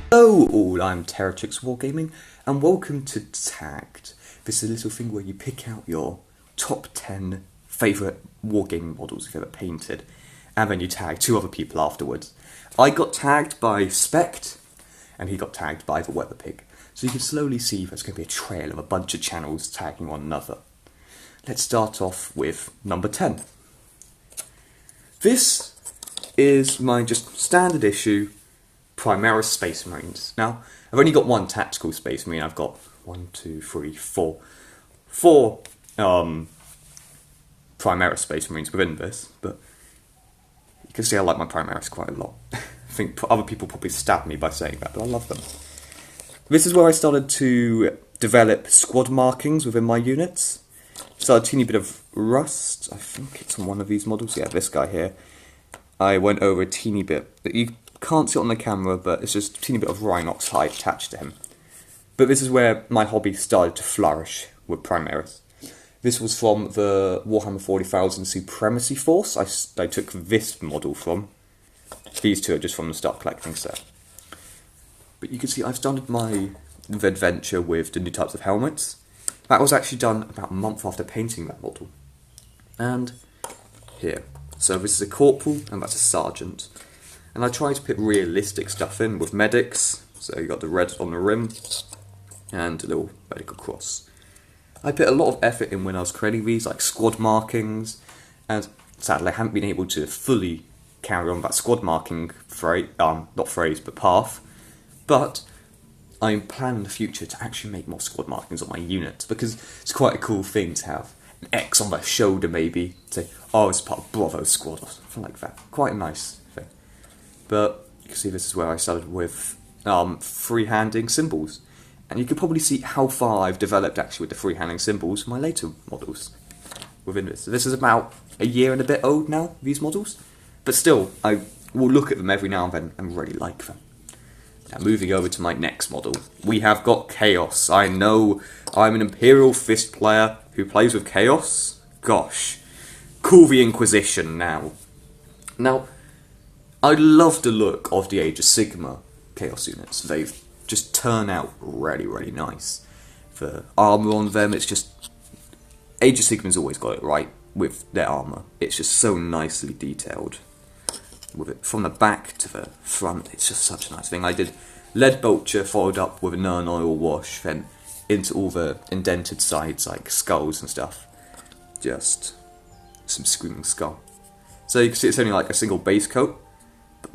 Hello all, I'm Teretrix Wargaming, and welcome to Tagged. This is a little thing where you pick out your top 10 favourite wargaming models you've ever painted, and then you tag two other people afterwards. I got tagged by Spect, and he got tagged by TheweatherPig. So you can slowly see there's going to be a trail of a bunch of channels tagging one another. Let's start off with number 10. This is my just standard issue Primaris Space Marines. Now, I've only got one tactical Space Marine. I've got four Primaris Space Marines within this, but you can see I like my Primaris quite a lot. I think other people probably stab me by saying that, but I love them. This is where I started to develop squad markings within my units. So a teeny bit of rust. I think it's on one of these models. Yeah, this guy here. I went over a teeny bit. You can't see it on the camera, but it's just a teeny bit of Rhinox hide attached to him. But this is where my hobby started to flourish with Primaris. This was from the Warhammer 40,000 Supremacy Force. I took this model from. These two are just from the start collecting set. But you can see I've started my adventure with the new types of helmets. That was actually done about a month after painting that model. And here. So this is a corporal and that's a sergeant. And I tried to put realistic stuff in with medics. So you got the red on the rim and a little medical cross. I put a lot of effort in when I was creating these, like squad markings. And sadly I haven't been able to fully carry on that squad marking path. But I'm planning in the future to actually make more squad markings on my units, because it's quite a cool thing to have an X on their shoulder maybe, say, oh, it's part of Bravo's squad or something like that. Quite a nice thing. But you can see this is where I started with free-handing symbols. And you can probably see how far I've developed actually with the free-handing symbols for my later models within this. So this is about a year and a bit old now, these models. But still, I will look at them every now and then and really like them. Now moving over to my next model, we have got Chaos. I know I'm an Imperial Fist player who plays with Chaos. Gosh, call the Inquisition now. Now, I love the look of the Age of Sigmar Chaos units. They just turn out really, really nice. The armour on them, it's just... Age of Sigmar's always got it right with their armour. It's just so nicely detailed. With it from the back to the front, it's just such a nice thing. I did lead vulture followed up with a Nern oil wash, then into all the indented sides like skulls and stuff. Just some screaming skull. So you can see it's only like a single base coat, but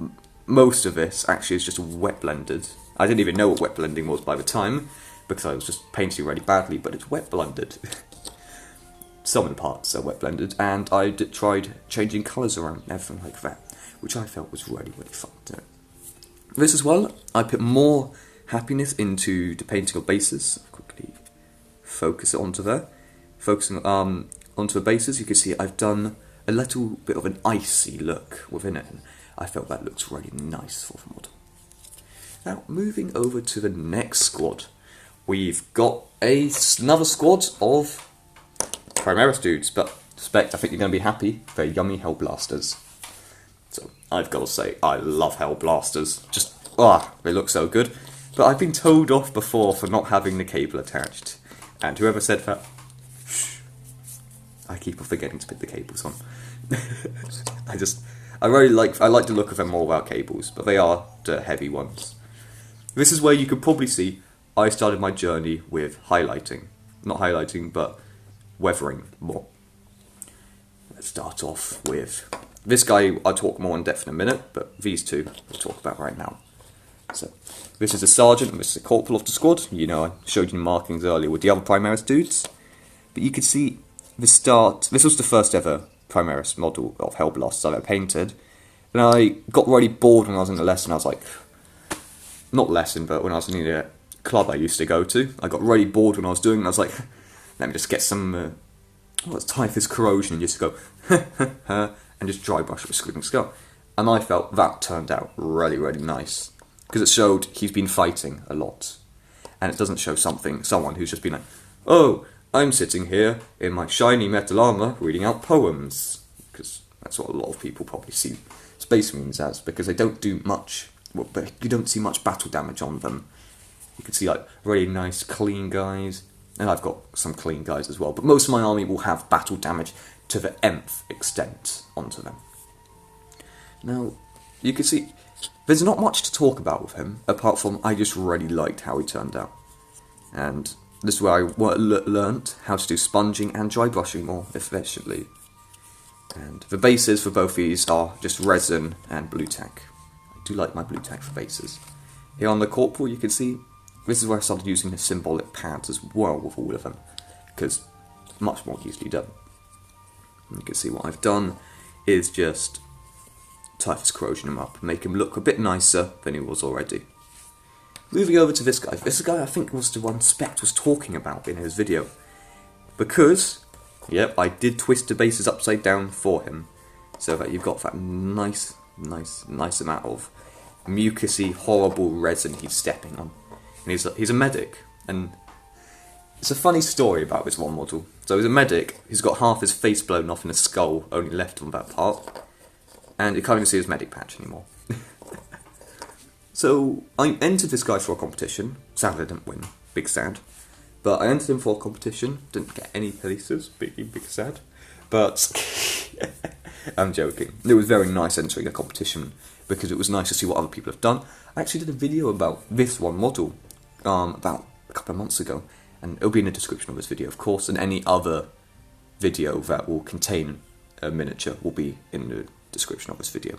most of this actually is just wet blended. I didn't even know what wet blending was by the time, because I was just painting really badly, but it's wet blended. Some of the parts are wet blended, and I tried changing colours around and everything like that, which I felt was really, really fun to do. This as well, I put more happiness into the painting of bases. I'll quickly focus it onto there. Focusing onto the bases, you can see I've done a little bit of an icy look within it, and I felt that looks really nice for the model. Now, moving over to the next squad, we've got another squad of Primaris dudes, but Spect, I think you're going to be happy, they're yummy Hellblasters. So, I've got to say, I love Hellblasters. Just, they look so good. But I've been told off before for not having the cable attached. And whoever said that, I keep on forgetting to put the cables on. I like the look of them more without cables, but they are the heavy ones. This is where you could probably see I started my journey with highlighting. Not highlighting, but weathering more. Let's start off with... This guy I'll talk more in depth in a minute, but these two we'll talk about right now. So, this is a sergeant and this is a corporal of the squad. You know, I showed you the markings earlier with the other Primaris dudes. But you can see the start... This was the first ever Primaris model of Hellblasters I've ever painted. And I got really bored when I was in the lesson. I was like... Not lesson, but when I was in the club I used to go to. I got really bored when I was doing it, and I was like... Let me just get some... What's Typhus Corrosion, and just go... and just dry brush with a Screaming Skull. And I felt that turned out really, really nice. Because it showed he's been fighting a lot. And it doesn't show someone who's just been like, oh, I'm sitting here in my shiny metal armour reading out poems. Because that's what a lot of people probably see Space Marines as, because they don't do much well, but you don't see much battle damage on them. You can see like really nice clean guys, and I've got some clean guys as well, but most of my army will have battle damage to the nth extent onto them. Now, you can see there's not much to talk about with him, apart from I just really liked how he turned out. And this is where I learnt how to do sponging and dry brushing more efficiently. And the bases for both these are just resin and blue tack. I do like my blue tack for bases. Here on the corporal you can see, this is where I started using the symbolic pads as well with all of them, because it's much more easily done. And you can see what I've done is just typhus corrosion him up, make him look a bit nicer than he was already. Moving over to this guy. This guy I think was the one Spect was talking about in his video, because, yep, I did twist the bases upside down for him, so that you've got that nice amount of mucusy, horrible resin he's stepping on. And he's a medic, and it's a funny story about this one model. So he's a medic, he's got half his face blown off and his skull only left on that part, and you can't even see his medic patch anymore. So I entered this guy for a competition. Sadly I didn't win, big sad. But I entered him for a competition, didn't get any places, big sad. But I'm joking. It was very nice entering a competition because it was nice to see what other people have done. I actually did a video about this one model about a couple of months ago, and it'll be in the description of this video, of course, and any other video that will contain a miniature will be in the description of this video.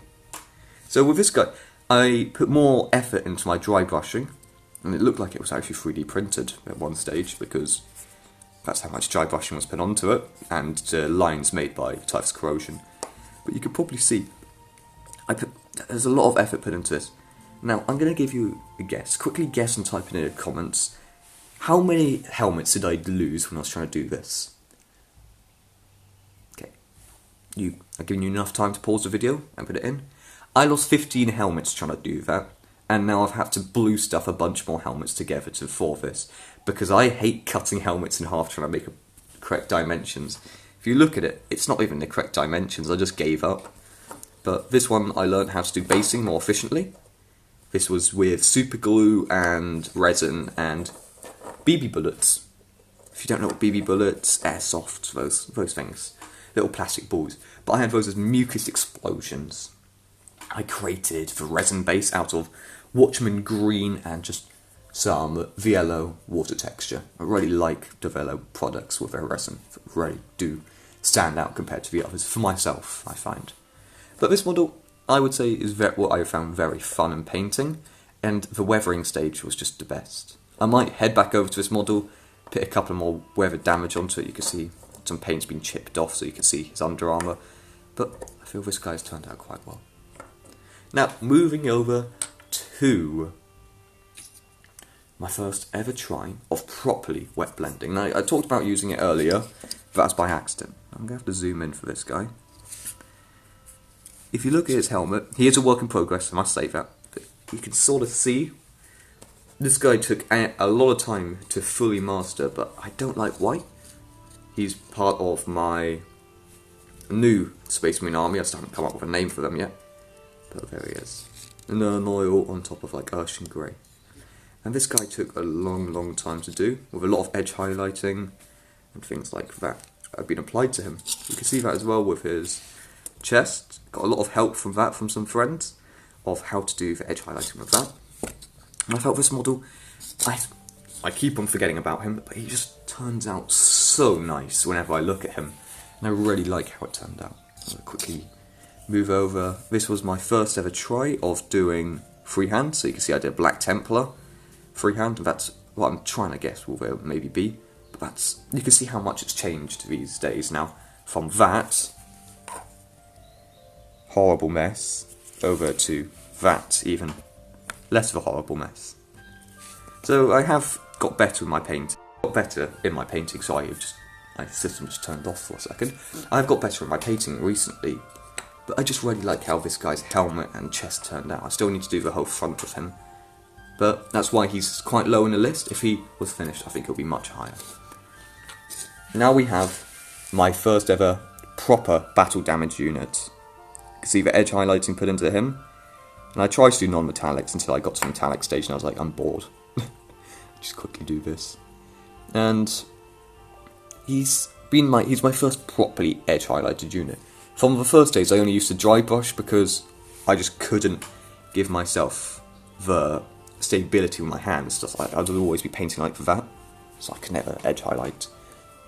So with this guy, I put more effort into my dry brushing, and it looked like it was actually 3D printed at one stage, because that's how much dry brushing was put onto it, and the lines made by typhus corrosion. But you could probably see, there's a lot of effort put into this. Now, I'm going to give you a guess. Quickly guess and type it in the comments. How many helmets did I lose when I was trying to do this? Okay. I've given you enough time to pause the video and put it in. I lost 15 helmets trying to do that, and now I've had to blue stuff a bunch more helmets together for this, because I hate cutting helmets in half trying to make correct dimensions. If you look at it, it's not even the correct dimensions, I just gave up. But this one I learned how to do basing more efficiently. This was with super glue and resin and BB bullets. If you don't know what BB bullets, airsoft, those things. Little plastic balls. But I had those as mucus explosions. I created the resin base out of Watchman green and just some Velo water texture. I really like the Velo products with their resin. They really do stand out compared to the others, for myself, I find. But this model, I would say, is what I found very fun in painting, and the weathering stage was just the best. I might head back over to this model, put a couple more weather damage onto it. You can see some paint's been chipped off, so you can see his Under Armour. But I feel this guy's turned out quite well. Now, moving over to my first ever try of properly wet blending. Now, I talked about using it earlier, but that's by accident. I'm going to have to zoom in for this guy. If you look at his helmet, he is a work in progress, I must say that. But you can sort of see this guy took a lot of time to fully master, but I don't like white. He's part of my new Spacemen army. I still haven't come up with a name for them yet. But there he is. And an oil on top of like Ocean Grey. And this guy took a long time to do, with a lot of edge highlighting and things like that have been applied to him. You can see that as well with his chest. Got a lot of help from that from some friends of how to do the edge highlighting with that. And I felt this model, I keep on forgetting about him, but he just turns out so nice whenever I look at him. And I really like how it turned out. I'll quickly move over. This was my first ever try of doing freehand, so you can see I did Black Templar freehand, and that's what I'm trying to guess will there maybe be. But that's, you can see how much it's changed these days now. From that horrible mess over to that even less of a horrible mess. So I have got better in my painting. Sorry, my system just turned off for a second. I've got better at my painting recently, but I just really like how this guy's helmet and chest turned out. I still need to do the whole front of him, but that's why he's quite low in the list. If he was finished, I think he'll be much higher. Now we have my first ever proper battle damage unit. You can see the edge highlighting put into him. And I tried to do non-metallics until I got to the metallic stage and I was like, I'm bored. Just quickly do this. And he's my first properly edge highlighted unit. From the first days I only used to dry brush because I just couldn't give myself the stability with my hands. Just like I would always be painting like that, so I could never edge highlight.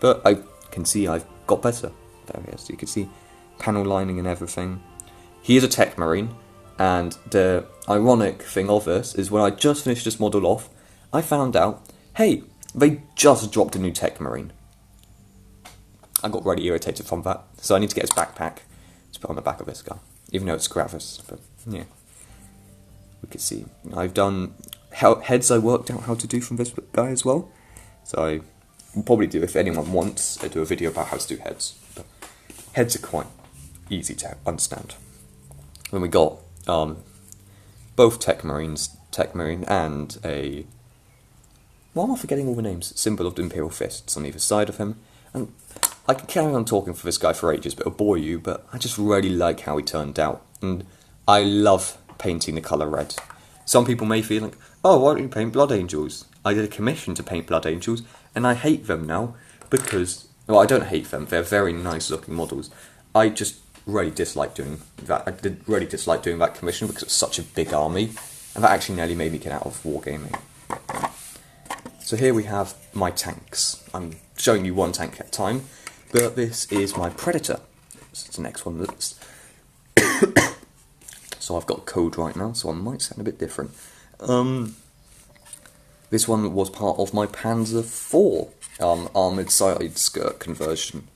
But I can see I've got better. There he is. You can see panel lining and everything. He is a tech marine, and the ironic thing of this is when I just finished this model off, I found out, hey, they just dropped a new tech marine. I got really irritated from that, so I need to get his backpack to put on the back of this guy, even though it's Gravis. But yeah, we can see I've done heads. I worked out how to do from this guy as well, so I will probably do, if anyone wants, I do a video about how to do heads. But heads are quite easy to understand. Then we got both tech marine and a, why am I forgetting all the names? Symbol of the Imperial Fists on either side of him. And I could carry on talking for this guy for ages, but it'll bore you, but I just really like how he turned out. And I love painting the colour red. Some people may feel like, oh, why don't you paint Blood Angels? I did a commission to paint Blood Angels, and I hate them now because, well, I don't hate them, they're very nice looking models. I just really dislike doing that. I did really dislike doing that commission because it's such a big army, and that actually nearly made me get out of Wargaming. So here we have my tanks. I'm showing you one tank at a time, but this is my Predator. This is the next one that's... So I've got code right now, so I might sound a bit different. This one was part of my Panzer IV armoured side skirt conversion.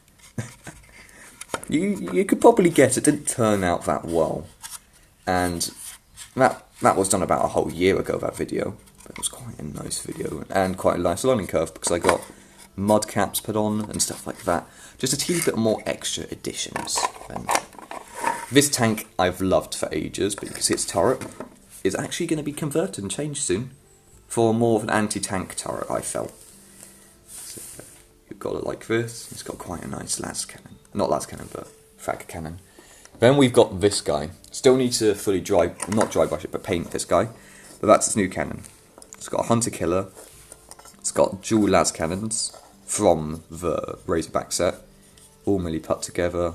You could probably guess it didn't turn out that well, and that was done about a whole year ago, that video. But it was quite a nice video, and quite a nice learning curve, because I got mud caps put on and stuff like that. Just a teeny bit more extra additions. And this tank I've loved for ages, but you can see its turret is actually going to be converted and changed soon for more of an anti-tank turret, I felt. So you've got it like this. It's got quite a nice las cannon. Not las cannon, but frag cannon. Then we've got this guy. Still need to fully not dry brush it, but paint this guy. But that's its new cannon. It's got a hunter killer. It's got dual las cannons from the Razorback set, all merely put together,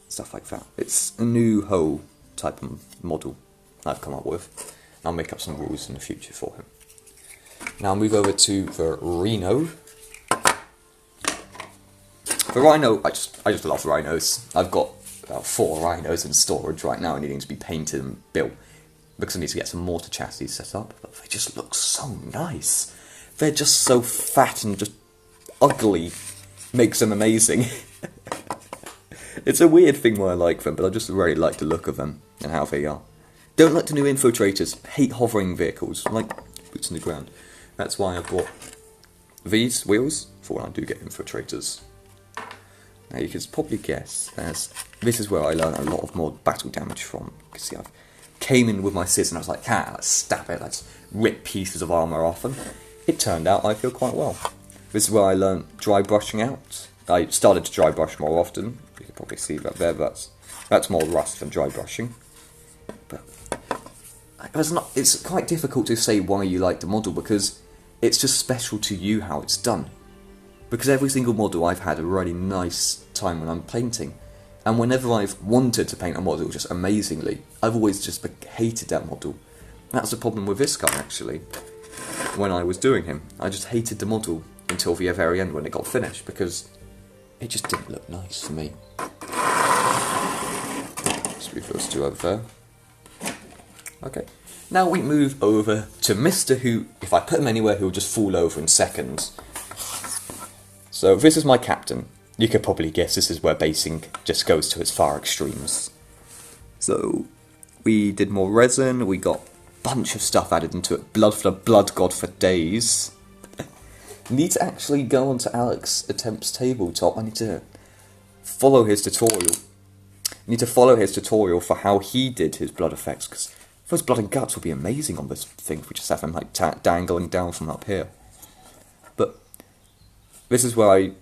stuff like that. It's a new whole type of model I've come up with. I'll make up some rules in the future for him. Now I'll move over to the Reno. The Rhino, I just love rhinos. I've got about 4 rhinos in storage right now needing to be painted and built because I need to get some mortar chassis set up, but they just look so nice. They're just so fat and just ugly. Makes them amazing. It's a weird thing why I like them, but I just really like the look of them and how they are. Don't like the new infiltrators. Hate hovering vehicles. Like boots on the ground. That's why I bought these wheels for when I do get infiltrators. Now you can probably guess, this is where I learn a lot of more battle damage from. You can see I came in with my scissors and I was like, let's stab it, let's rip pieces of armour off, and it turned out I feel quite well. This is where I learned dry brushing out. I started to dry brush more often. You can probably see that there, that's more rust than dry brushing. But it's quite difficult to say why you like the model, because it's just special to you how it's done. Because every single model I've had a really nice time when I'm painting, and whenever I've wanted to paint a model just amazingly, I've always just hated that model. That's the problem with this guy actually. When I was doing him, I just hated the model until the very end when it got finished, because it just didn't look nice for me. Let's move those two over there. Okay. Now we move over to Mr. Who, if I put him anywhere, he'll just fall over in seconds. So this is my captain. You could probably guess this is where basing just goes to its far extremes. So we did more resin, we got a bunch of stuff added into it. Blood for the blood god for days. Need to actually go onto Alex Attempts tabletop. I need to follow his tutorial. Need to follow his tutorial for how he did his blood effects, because those blood and guts would be amazing on this thing if we just have him like dangling down from up here. But this is where I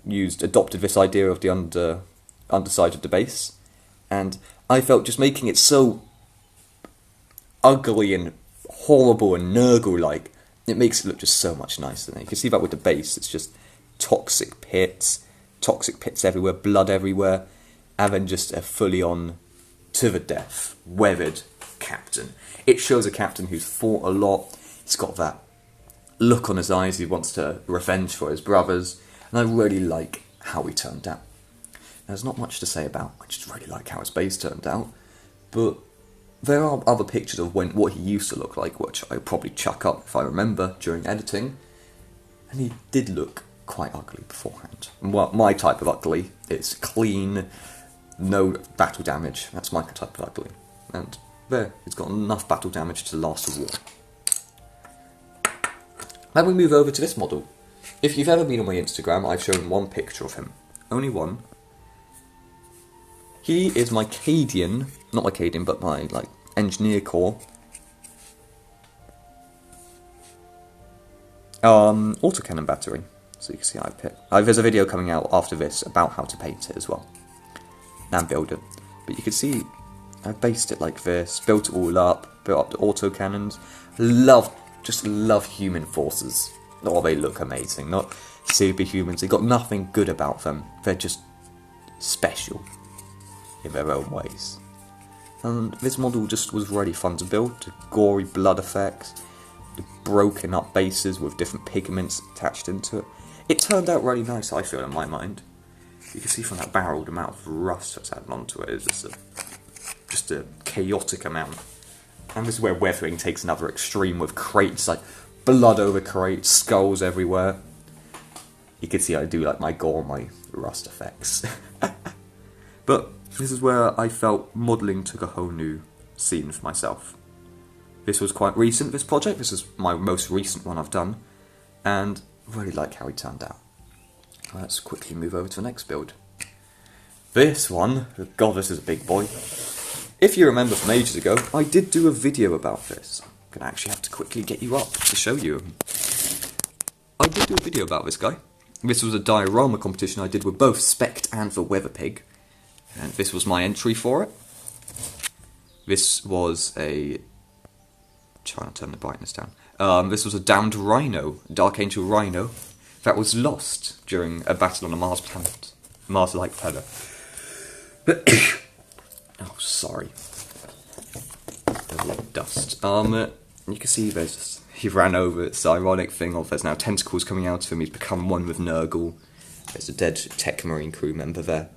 adopted this idea of the underside of the base, and I felt just making it so ugly and horrible and Nurgle-like, it makes it look just so much nicer. You can see that with the base, it's just toxic pits everywhere, blood everywhere, and then just a fully on, to the death, weathered captain. It shows a captain who's fought a lot. He's got that look on his eyes, he wants to revenge for his brothers, and I really like how he turned out. There's not much to say about, I just really like how his base turned out, but there are other pictures of what he used to look like, which I'll probably chuck up if I remember during editing, and he did look quite ugly beforehand. Well, my type of ugly is clean, no battle damage, that's my type of ugly, and there, it's got enough battle damage to last a war. Then we move over to this model. If you've ever been on my Instagram, I've shown one picture of him, only one. He is my Kaidan, not my Kaidan, but my engineer corps. Autocannon battery. So you can see there's a video coming out after this about how to paint it as well. And build it. But you can see I've based it like this, built it all up, built up the autocannons. Just love human forces. Oh, they look amazing. Not superhumans. They've got nothing good about them. They're just special in their own ways. And this model just was really fun to build. The gory blood effects, the broken up bases with different pigments attached into it. It turned out really nice, I feel, in my mind. You can see from that barrel the amount of rust that's added onto it. It's just a chaotic amount. And this is where weathering takes another extreme with crates, like blood over crates, skulls everywhere. You can see I do like my gore and my rust effects. But this is where I felt modelling took a whole new scene for myself. This was quite recent, this project. This is my most recent one I've done. And I really like how he turned out. Let's quickly move over to the next build. This one, God, this is a big boy. If you remember from ages ago, I did do a video about this. I'm going to actually have to quickly get you up to show you. I did do a video about this guy. This was a diorama competition I did with both Spect and TheweatherPig. And this was my entry for it. This was a... trying to turn the brightness down. This was a downed Reno, Dark Angel Rhino, that was lost during a battle on a Mars planet. Mars-like planet. Oh, sorry. There's a lot of dust. You can see he ran over. It's the ironic thing of there's now tentacles coming out of him. He's become one with Nurgle. There's a dead Tech Marine crew member there.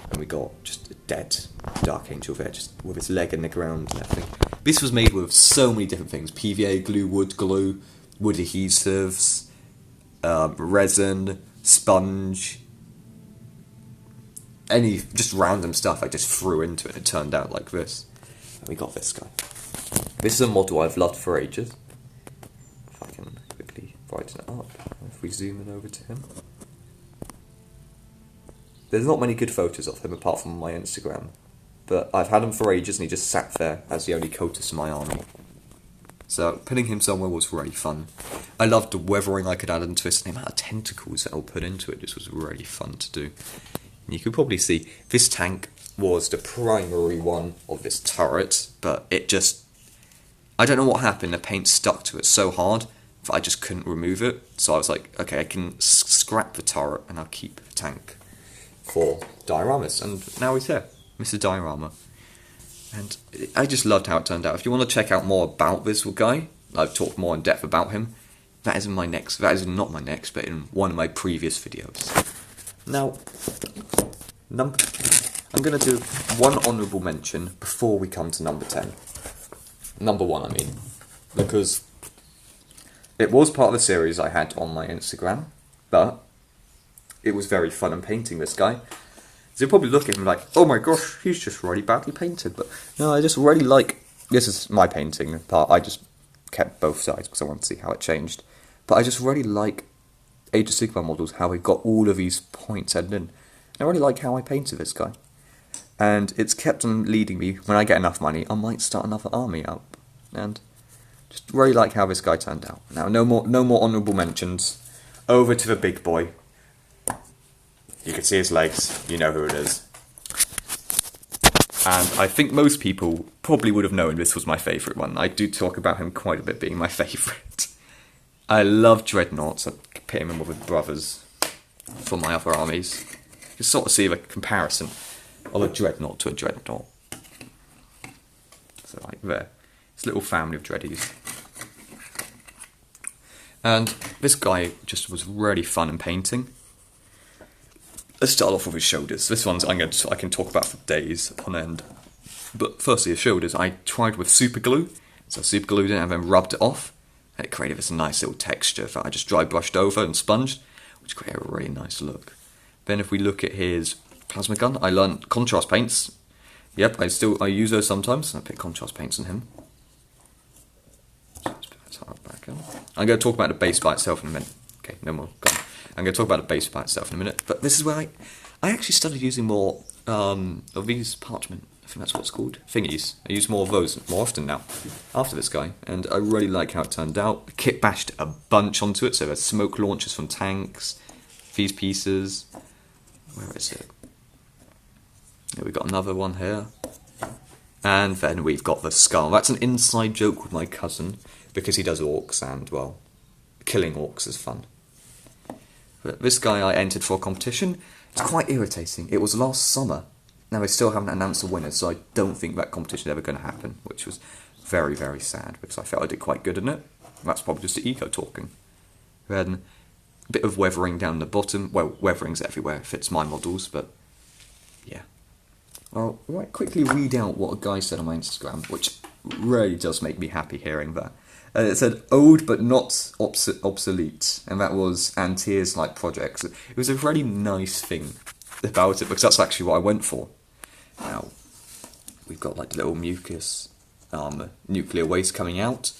And we got just a dead Dark Angel there, just with his leg in the ground and everything. This was made with so many different things. PVA, glue, wood adhesives, resin, sponge, just random stuff I just threw into it and it turned out like this. And we got this guy. This is a model I've loved for ages. If I can quickly brighten it up, if we zoom in over to him. There's not many good photos of him apart from my Instagram, but I've had him for ages and he just sat there as the only Kotus in my army. So putting him somewhere was really fun. I loved the weathering I could add into this, and the amount of tentacles that I'll put into it just was really fun to do. And you could probably see this tank was the primary one of this turret, but it just... I don't know what happened, the paint stuck to it so hard that I just couldn't remove it. So I was like, okay, I can scrap the turret and I'll keep the tank for dioramas. And now he's here, Mr. Diorama. And I just loved how it turned out. If you want to check out more about this guy, I've talked more in depth about him. That is not my next, but in one of my previous videos. Now, I'm going to do one honourable mention before we come to number 10. Number 1, I mean. Because it was part of the series I had on my Instagram, but it was very fun in painting this guy. So you'll probably look at him like, oh my gosh, he's just really badly painted. But no, I just really like... This is my painting part. I just kept both sides because I wanted to see how it changed. But I just really like Age of Sigmar models, how it got all of these points added in. I really like how I painted this guy. And it's kept on leading me. When I get enough money, I might start another army up. And just really like how this guy turned out. Now, no more honourable mentions. Over to the big boy. You can see his legs. You know who it is. And I think most people probably would have known this was my favourite one. I do talk about him quite a bit being my favourite. I love dreadnoughts. I compare him with brothers for my other armies. You can sort of see a comparison of a dreadnought to a dreadnought. So like there. This little family of dreadies. And this guy just was really fun in painting. Let's start off with his shoulders. This one's I can talk about for days on end. But firstly, his shoulders, I tried with super glue. So I super glued it and then rubbed it off. And it created this nice little texture that I just dry brushed over and sponged, which created a really nice look. Then if we look at his plasma gun, I learned contrast paints. Yep, I use those sometimes, and I pick contrast paints on him. I'm going to talk about the base by itself in a minute. Okay, no more. Go on. I'm going to talk about the base by itself in a minute. But this is where I actually started using more of these parchment, I think that's what it's called, thingies. I use more of those more often now, after this guy. And I really like how it turned out. The kit bashed a bunch onto it, so there's smoke launchers from tanks, these pieces. Where is it? Yeah, we've got another one here. And then we've got the skull. That's an inside joke with my cousin, because he does orcs, and, well, killing orcs is fun. But this guy I entered for a competition. It's quite irritating. It was last summer. Now, they still haven't announced a winner, so I don't think that competition is ever going to happen, which was very, very sad, because I felt I did quite good in it. That's probably just the ego talking. Then, a bit of weathering down the bottom. Well, weathering's everywhere. It fits my models, but, yeah. I'll quickly read out what a guy said on my Instagram, which really does make me happy hearing that. It said, "Old but not obsolete," and that was Antaeus-like projects. It was a really nice thing about it, because that's actually what I went for. Now, we've got like the little mucus, nuclear waste coming out,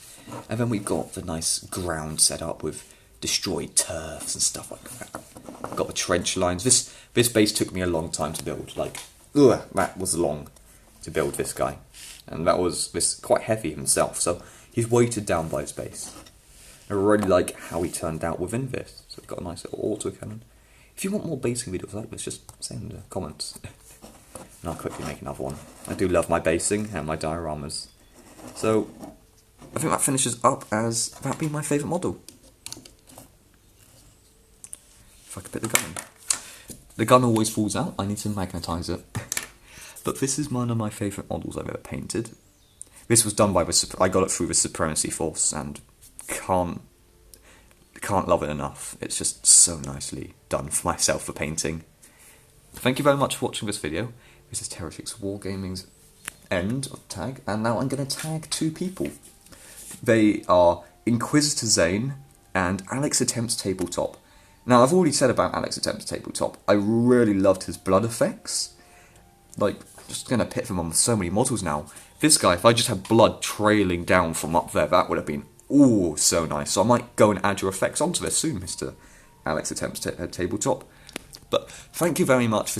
and then we've got the nice ground set up with destroyed turfs and stuff like that. Got the trench lines. This base took me a long time to build. That was long to build this guy, and that was quite heavy himself. So he's weighted down by his base. I really like how he turned out within this. So we've got a nice little autocannon. If you want more basing videos like this, just say in the comments. And I'll quickly make another one. I do love my basing and my dioramas. So I think that finishes up as that being my favourite model. If I could put the gun in. The gun always falls out. I need to magnetise it. But this is one of my favourite models I've ever painted. This was done by I got it through the Supremacy Force, and can't love it enough. It's just so nicely done for myself for painting. Thank you very much for watching this video. This is Teretrix Wargaming's end of tag, and now I'm going to tag two people. They are Inquisitor Zane and Alex Attempts Tabletop. Now, I've already said about Alex Attempts Tabletop, I really loved his blood effects. I'm just going to pit him on so many models now. This guy, if I just had blood trailing down from up there, that would have been, ooh, so nice. So I might go and add your effects onto this soon, Mr. Alex Attempts Tabletop. But thank you very much for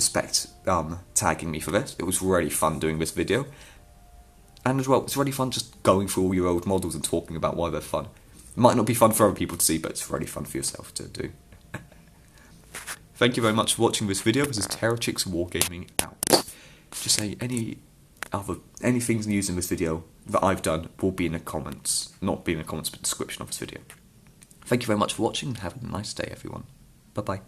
tagging me for this. It was really fun doing this video. And as well, it's really fun just going through all your old models and talking about why they're fun. It might not be fun for other people to see, but it's really fun for yourself to do. Thank you very much for watching this video. This is Teretrix Wargaming out. Just say anything used in this video that I've done will be in the comments. Not be in the comments, but description of this video. Thank you very much for watching, and have a nice day, everyone. Bye-bye.